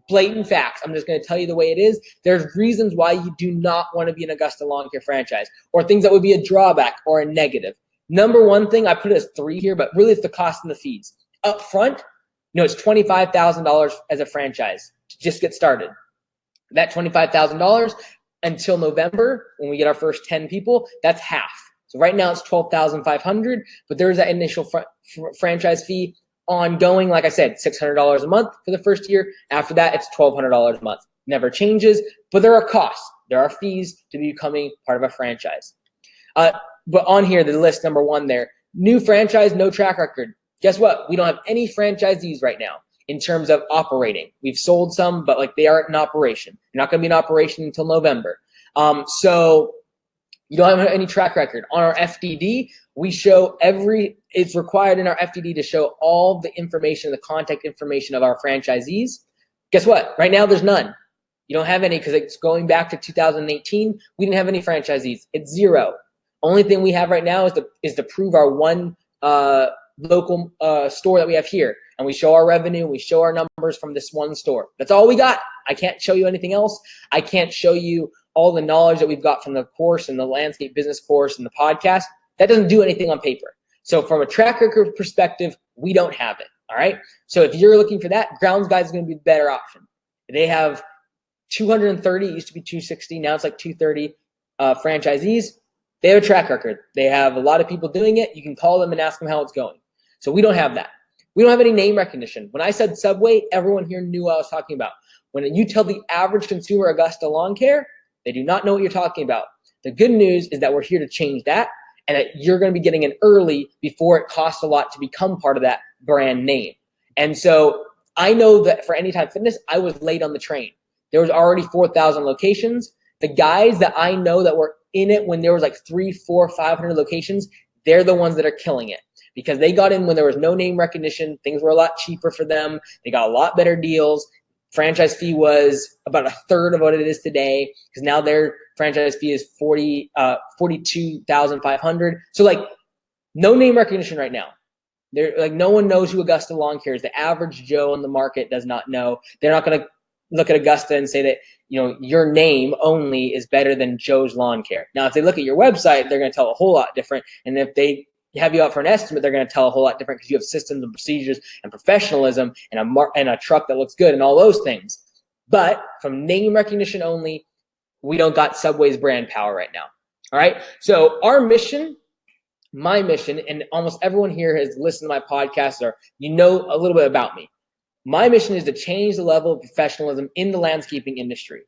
blatant facts. I'm just going to tell you the way it is. There's reasons why you do not want to be an Augusta lawn care franchise, or things that would be a drawback or a negative. Number one thing, I put it as 3 here, but really it's the cost and the fees. Up front, it's $25,000 as a franchise to just get started. That $25,000 until November, when we get our first 10 people, that's half. So right now it's $12,500, but there's that initial franchise fee. Ongoing, like I said, $600 a month for the first year. After that, it's $1,200 a month. Never changes, but there are costs. There are fees to becoming part of a franchise. But on here, the list number 1 there, new franchise, no track record. Guess what? We don't have any franchisees right now in terms of operating. We've sold some, but they aren't in operation. They're not going to be in operation until November. So you don't have any track record. On our FDD, we show it's required in our FDD to show all the information, the contact information of our franchisees. Guess what? Right now, there's none. You don't have any because it's going back to 2018. We didn't have any franchisees. It's 0. Only thing we have right now is to prove our one local store that we have here. And we show our revenue. We show our numbers from this one store. That's all we got. I can't show you anything else. I can't show you all the knowledge that we've got from the course and the landscape business course and the podcast. That doesn't do anything on paper. So from a track record perspective, we don't have it. All right. So if you're looking for that, Grounds Guide is going to be the better option. They have 230, it used to be 260. Now it's 230 franchisees. They have a track record. They have a lot of people doing it. You can call them and ask them how it's going. So we don't have that. We don't have any name recognition. When I said Subway, everyone here knew what I was talking about. When you tell the average consumer Augusta Lawn Care, they do not know what you're talking about. The good news is that we're here to change that, and that you're going to be getting in early before it costs a lot to become part of that brand name. And so I know that for Anytime Fitness, I was late on the train. There was already 4,000 locations. The guys that I know that were in it when there was 300, 400, 500 locations, they're the ones that are killing it because they got in when there was no name recognition. Things were a lot cheaper for them. They got a lot better deals. Franchise fee was about 1/3 of what it is today because now their franchise fee is $42,500. So no name recognition right now. They're no one knows who Augusta Lawn Care is. The average Joe in the market does not know. They're not going to look at Augusta and say that your name only is better than Joe's Lawn Care. Now, if they look at your website, they're going to tell a whole lot different. And if they have you out for an estimate, they're going to tell a whole lot different because you have systems and procedures and professionalism and a truck that looks good and all those things. But from name recognition only, we don't got Subway's brand power right now. All right. So our mission, my mission, and almost everyone here has listened to my podcast or a little bit about me. My mission is to change the level of professionalism in the landscaping industry.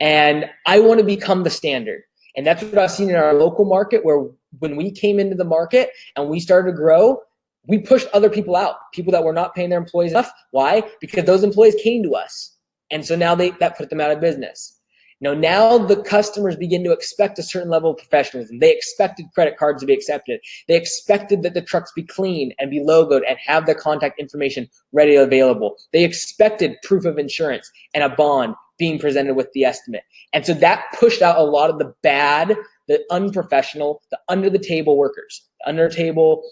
And I want to become the standard. And that's what I've seen in our local market where when we came into the market and we started to grow, we pushed other people out, people that were not paying their employees enough. Why? Because those employees came to us. And so now that put them out of business. Now the customers begin to expect a certain level of professionalism. They expected credit cards to be accepted. They expected that the trucks be clean and be logoed and have their contact information ready and available. They expected proof of insurance and a bond being presented with the estimate. And so that pushed out a lot of the bad, the unprofessional, the under-the-table workers, under-the-table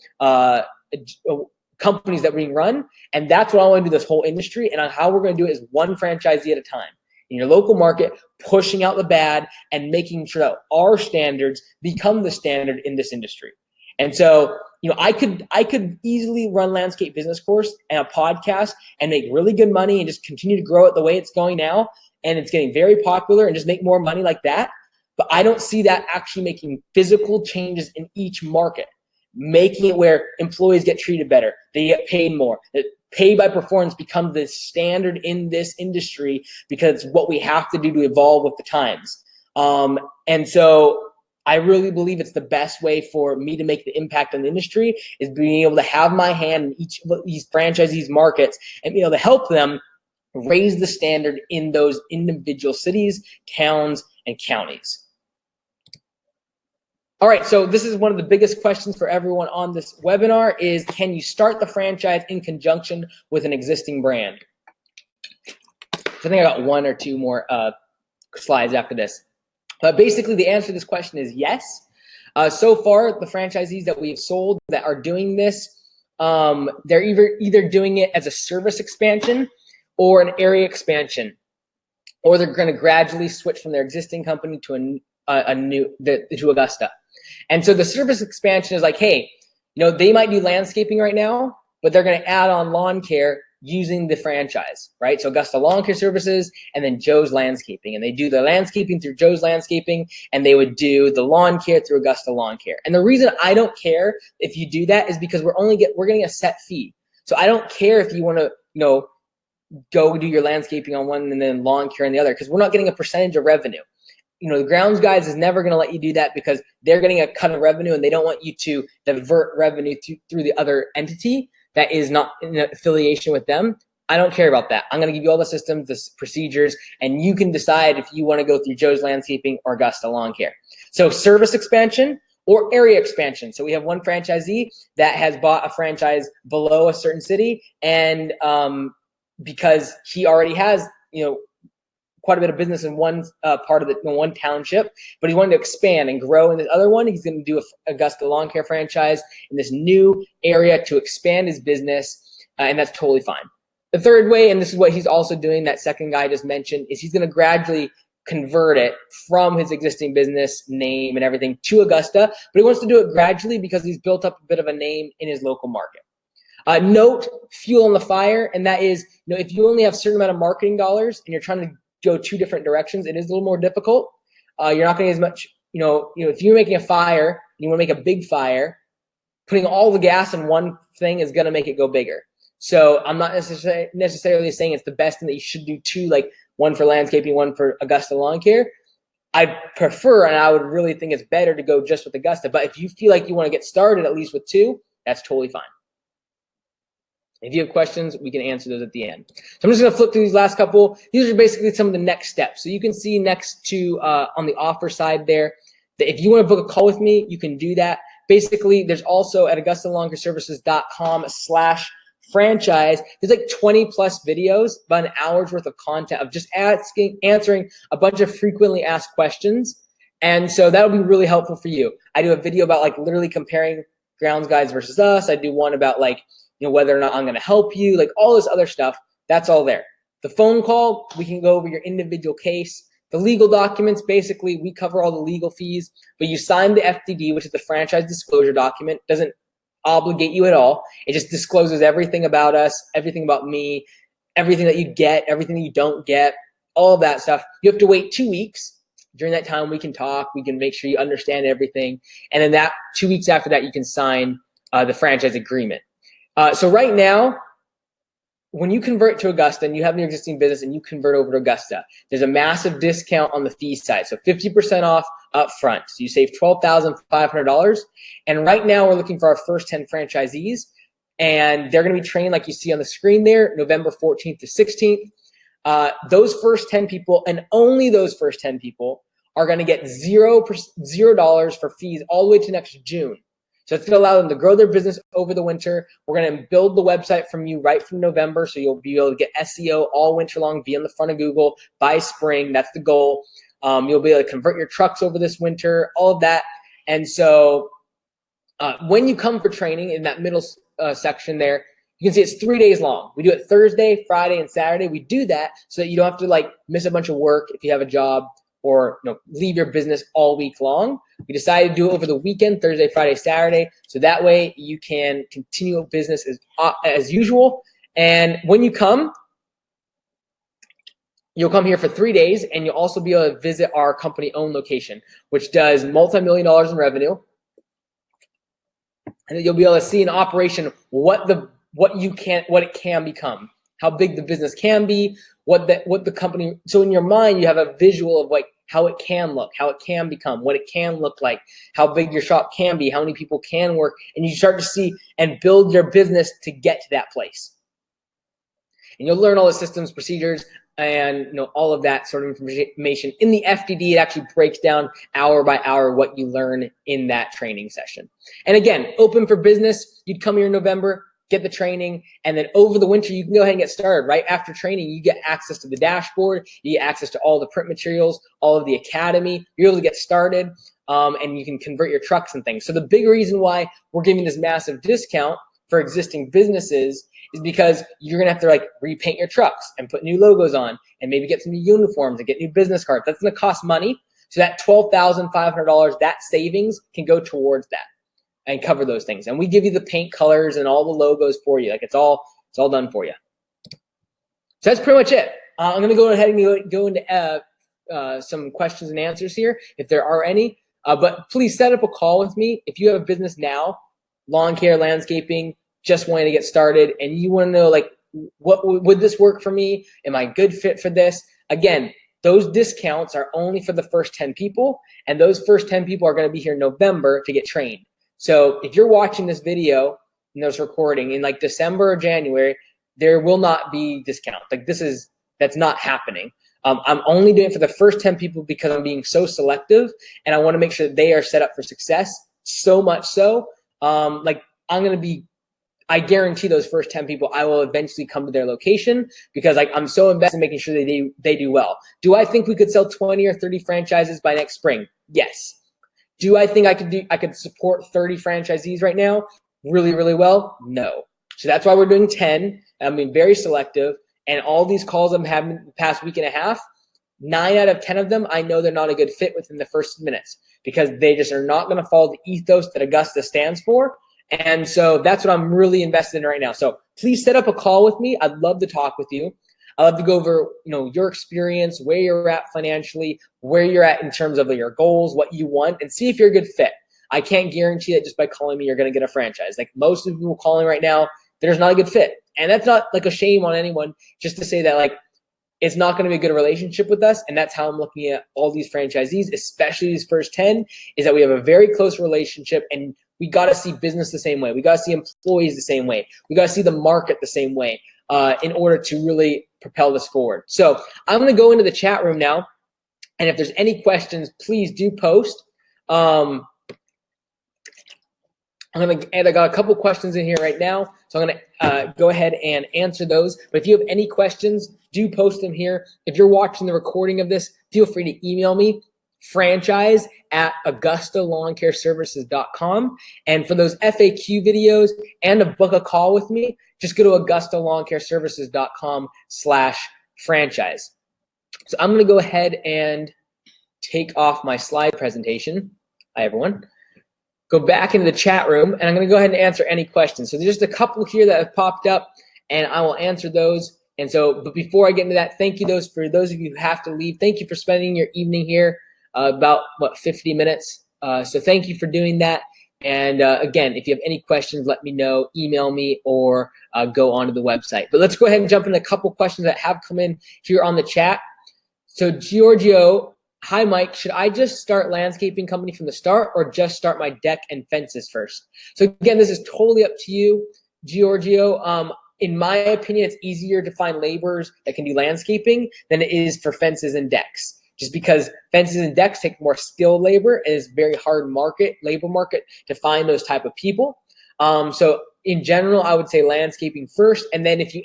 companies that are being run. And that's what I want to do this whole industry. And how we're going to do it is one franchisee at a time. In your local market, pushing out the bad and making sure that our standards become the standard in this industry. And so, I could easily run landscape business course and a podcast and make really good money and just continue to grow it the way it's going now. And it's getting very popular and just make more money like that. But I don't see that actually making physical changes in each market, making it where employees get treated better, they get paid more. Pay by performance becomes the standard in this industry because it's what we have to do to evolve with the times. And so I really believe it's the best way for me to make the impact on the industry is being able to have my hand in each of these franchisees markets and be able to help them raise the standard in those individual cities, towns, and counties. All right, so this is one of the biggest questions for everyone on this webinar is, can you start the franchise in conjunction with an existing brand? So I think I got one or two more slides after this. But basically the answer to this question is yes. So far, the franchisees that we've sold that are doing this, they're either doing it as a service expansion or an area expansion, or they're going to gradually switch from their existing company to to Augusta. And so the service expansion is like, hey, they might do landscaping right now, but they're going to add on lawn care using the franchise, right? So Augusta Lawn Care Services and then Joe's Landscaping, and they do the landscaping through Joe's Landscaping, and they would do the lawn care through Augusta Lawn Care. And the reason I don't care if you do that is because we're getting a set fee. So I don't care if you want to, go do your landscaping on one and then lawn care on the other, because we're not getting a percentage of revenue. The grounds guys is never going to let you do that because they're getting a cut of revenue and they don't want you to divert revenue through the other entity that is not in affiliation with them. I don't care about that. I'm going to give you all the systems, the procedures, and you can decide if you want to go through Joe's Landscaping or Augusta Lawn Care. So service expansion or area expansion. So we have one franchisee that has bought a franchise below a certain city, and because he already has, quite a bit of business in one part of one township, but he wanted to expand and grow in this other one. He's going to do a Augusta Lawn Care franchise in this new area to expand his business, and that's totally fine. The third way, and this is what he's also doing, that second guy I just mentioned, is he's going to gradually convert it from his existing business name and everything to Augusta, but he wants to do it gradually because he's built up a bit of a name in his local market. Note, fuel on the fire, and that is, if you only have a certain amount of marketing dollars and you're trying to go two different directions, it is a little more difficult. You're not getting as much, if you're making a fire and you want to make a big fire, putting all the gas in one thing is going to make it go bigger. So I'm not necessarily saying it's the best and that you should do two, like one for landscaping, one for Augusta Lawn Care. I prefer, and I would really think it's better to go just with Augusta. But if you feel like you want to get started at least with two, that's totally fine. If you have questions, we can answer those at the end. So I'm just going to flip through these last couple. These are basically some of the next steps. So you can see next to on the offer side there that if you want to book a call with me, you can do that. Basically, there's also at AugustaLawnCareServices.com/franchise. There's like 20 plus videos, about an hour's worth of content of just answering a bunch of frequently asked questions. And so that'll be really helpful for you. I do a video about like literally comparing grounds guys versus us. I do one about like, whether or not I'm going to help you, like all this other stuff, that's all there. The phone call, we can go over your individual case. The legal documents, basically, we cover all the legal fees, but you sign the FDD, which is the franchise disclosure document. Doesn't obligate you at all. It just discloses everything about us, everything about me, everything that you get, everything that you don't get, all of that stuff. You have to wait 2 weeks. During that time, we can talk. We can make sure you understand everything. And then that 2 weeks after that, you can sign the franchise agreement. So right now, when you convert to Augusta and you have an existing business and you convert over to Augusta, there's a massive discount on the fee side. So 50% off up front. So you save $12,500. And right now we're looking for our first 10 franchisees, and they're going to be trained like you see on the screen there, November 14th to 16th. Those first 10 people, and only those first 10 people, are going to get $0 for fees all the way to next June. So it's going to allow them to grow their business over the winter. We're going to build the website from you right from November, so you'll be able to get SEO all winter long, be on the front of Google by spring. That's the goal. You'll be able to convert your trucks over this winter, all of that. And so when you come for training in that middle section there, you can see it's 3 days long. We do it Thursday, Friday, and Saturday. We do that so that you don't have to like miss a bunch of work if you have a job, or leave your business all week long. We decided to do it over the weekend, Thursday, Friday, Saturday, so that way you can continue business as usual. And when you come, you'll come here for 3 days, and you'll also be able to visit our company-owned location, which does multi-million dollars in revenue. And you'll be able to see in operation what it can become, how big the business can be, what the company. So in your mind, you have a visual of like how it can look, how it can become, what it can look like, how big your shop can be, how many people can work, and you start to see and build your business to get to that place. And you'll learn all the systems, procedures. and all of that sort of information. In the FDD, it actually breaks down hour by hour what you learn in that training session. And again, open for business. You'd come here in November, get the training, and then over the winter, you can go ahead and get started. Right after training, you get access to the dashboard, you get access to all the print materials, all of the academy. You're able to get started, and you can convert your trucks and things. So the big reason why we're giving this massive discount for existing businesses is because you're gonna have to repaint your trucks and put new logos on and maybe get some new uniforms and get new business cards. That's gonna cost money. So that $12,500, that savings can go towards that and cover those things. And we give you the paint colors and all the logos for you. It's all done for you. So that's pretty much it. I'm gonna go ahead and go into some questions and answers here if there are any. But please set up a call with me if you have a business now, lawn care, landscaping, just wanting to get started, and you want to know what would this work for me? Am I a good fit for this? Again, those discounts are only for the first 10 people, and those first 10 people are going to be here in November to get trained. So if you're watching this video and this recording in December or January, there will not be discount. That's not happening. I'm only doing it for the first 10 people because I'm being so selective, and I want to make sure that they are set up for success. So much so, I guarantee those first 10 people, I will eventually come to their location because I'm so invested in making sure they do well. Do I think we could sell 20 or 30 franchises by next spring? Yes. Do I think I could support 30 franchisees right now really, really well? No. So that's why we're doing 10. I'm being very selective. And all these calls I'm having the past week and a half, 9 out of 10 of them, I know they're not a good fit within the first minutes because they just are not going to follow the ethos that Augusta stands for. And so that's what I'm really invested in right now. So please set up a call with me. I'd love to talk with you. I'd love to go over, your experience, where you're at financially, where you're at in terms of your goals, what you want, and see if you're a good fit. I can't guarantee that just by calling me, you're going to get a franchise. Most of the people calling right now, there's not a good fit. And that's not a shame on anyone, just to say that it's not going to be a good relationship with us. And that's how I'm looking at all these franchisees, especially these first 10, is that we have a very close relationship, and we got to see business the same way. We got to see employees the same way. We got to see the market the same way in order to really propel this forward. So I'm going to go into the chat room now. And if there's any questions, please do post. I got a couple questions in here right now. So I'm going to go ahead and answer those. But if you have any questions, do post them here. If you're watching the recording of this, feel free to email me, franchise@AugustaLawnCareServices.com. And for those FAQ videos and to book a call with me, just go to AugustaLawnCareServices.com/franchise. So I'm going to go ahead and take off my slide presentation. Hi, everyone. Go back into the chat room, and I'm going to go ahead and answer any questions. So there's just a couple here that have popped up, and I will answer those. And so, but before I get into that, thank you for those of you who have to leave. Thank you for spending your evening here, about 50 minutes. So thank you for doing that. And again, if you have any questions, let me know, email me, or go onto the website. But let's go ahead and jump into a couple questions that have come in here on the chat. So Giorgio, hi Mike, should I just start landscaping company from the start or just start my deck and fences first? So again, this is totally up to you, Giorgio. In my opinion, it's easier to find laborers that can do landscaping than it is for fences and decks. Just because fences and decks take more skilled labor, and it's a very hard labor market to find those type of people. So in general, I would say landscaping first, and then if you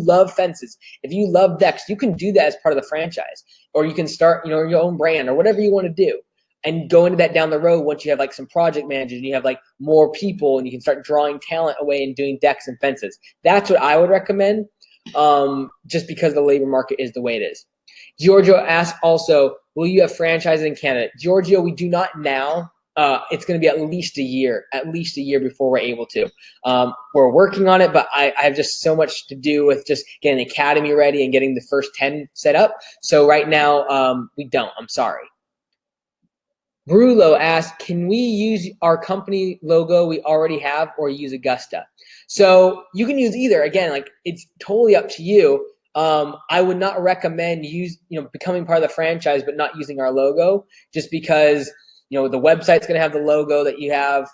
love fences, if you love decks, you can do that as part of the franchise, or you can start, your own brand or whatever you want to do, and go into that down the road once you have some project managers and you have more people, and you can start drawing talent away and doing decks and fences. That's what I would recommend, just because the labor market is the way it is. Giorgio asked also, will you have franchises in Canada? Giorgio, we do not now. It's going to be at least a year before we're able to. We're working on it, but I have just so much to do with just getting the academy ready and getting the first 10 set up. So right now, we don't. I'm sorry. Brulo asked, can we use our company logo we already have or use Augusta? So you can use either. Again, it's totally up to you. I would not recommend becoming part of the franchise but not using our logo, just because the website's going to have the logo that you have,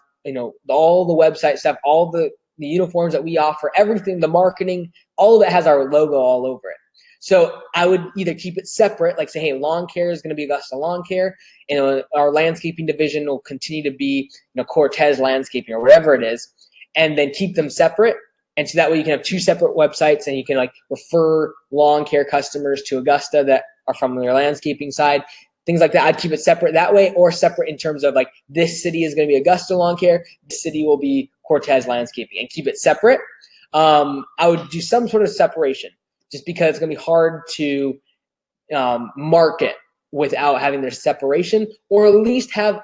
all the website stuff, all the uniforms that we offer, everything, the marketing, all of that has our logo all over it. So I would either keep it separate, like say, hey, lawn care is going to be Augusta Lawn Care, and our landscaping division will continue to be, Cortez Landscaping or whatever it is, and then keep them separate. And so that way you can have two separate websites, and you can like refer lawn care customers to Augusta that are from your landscaping side, things like that. I'd keep it separate that way, or separate in terms of like this city is going to be Augusta Lawn Care, this city will be Cortez Landscaping, and keep it separate. I would do some sort of separation, just because it's going to be hard to market without having their separation, or at least have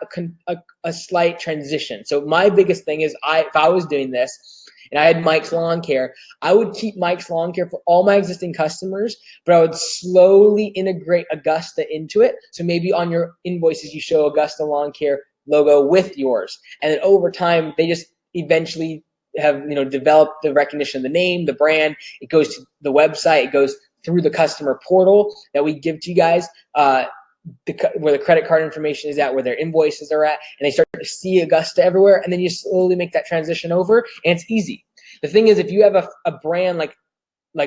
a slight transition. So my biggest thing is, if I was doing this and I had Mike's Lawn Care, I would keep Mike's Lawn Care for all my existing customers, but I would slowly integrate Augusta into it. So maybe on your invoices, you show Augusta Lawn Care logo with yours. And then over time, they just eventually have developed the recognition of the name, the brand. It goes to the website. It goes through the customer portal that we give to you guys, where the credit card information is at, where their invoices are at, and they start to see Augusta everywhere. And then you slowly make that transition over, and it's easy. The thing is, if you have a brand like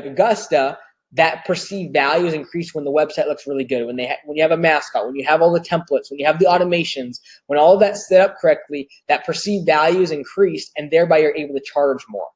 Augusta, that perceived value is increased when the website looks really good, when you have a mascot, when you have all the templates, when you have the automations, when all of that's set up correctly, that perceived value is increased, and thereby you're able to charge more.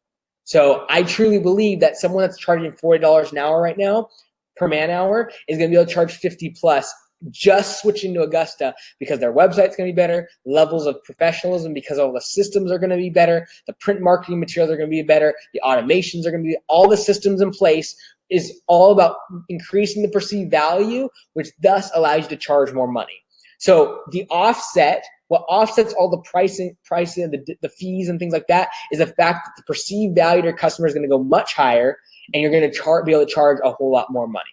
So I truly believe that someone that's charging $40 an hour right now per man hour is going to be able to charge 50 plus just switching to Augusta, because their website's going to be better, levels of professionalism because all the systems are going to be better, the print marketing materials are going to be better, the automations are going to be, all the systems in place is all about increasing the perceived value, which thus allows you to charge more money. So the offset, what offsets all the pricing, the fees and things like that, is the fact that the perceived value to your customer is going to go much higher, and you're going to be able to charge a whole lot more money.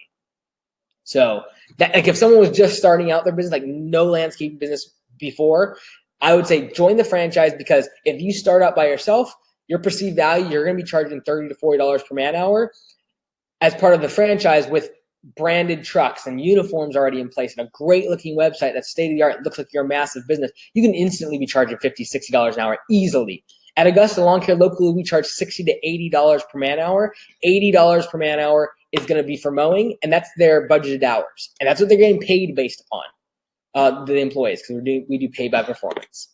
So that, like, if someone was just starting out their business, like no landscape business before, I would say join the franchise, because if you start out by yourself, your perceived value, you're going to be charging $30 to $40 per man hour. As part of the franchise, with branded trucks and uniforms already in place and a great looking website that's state of the art, looks like you're a massive business, you can instantly be charging $50, $60 an hour easily. At Augusta Lawn Care locally, we charge $60 to $80 per man hour. $80 per man hour is going to be for mowing, and that's their budgeted hours. And that's what they're getting paid based upon, the employees, because we do pay by performance.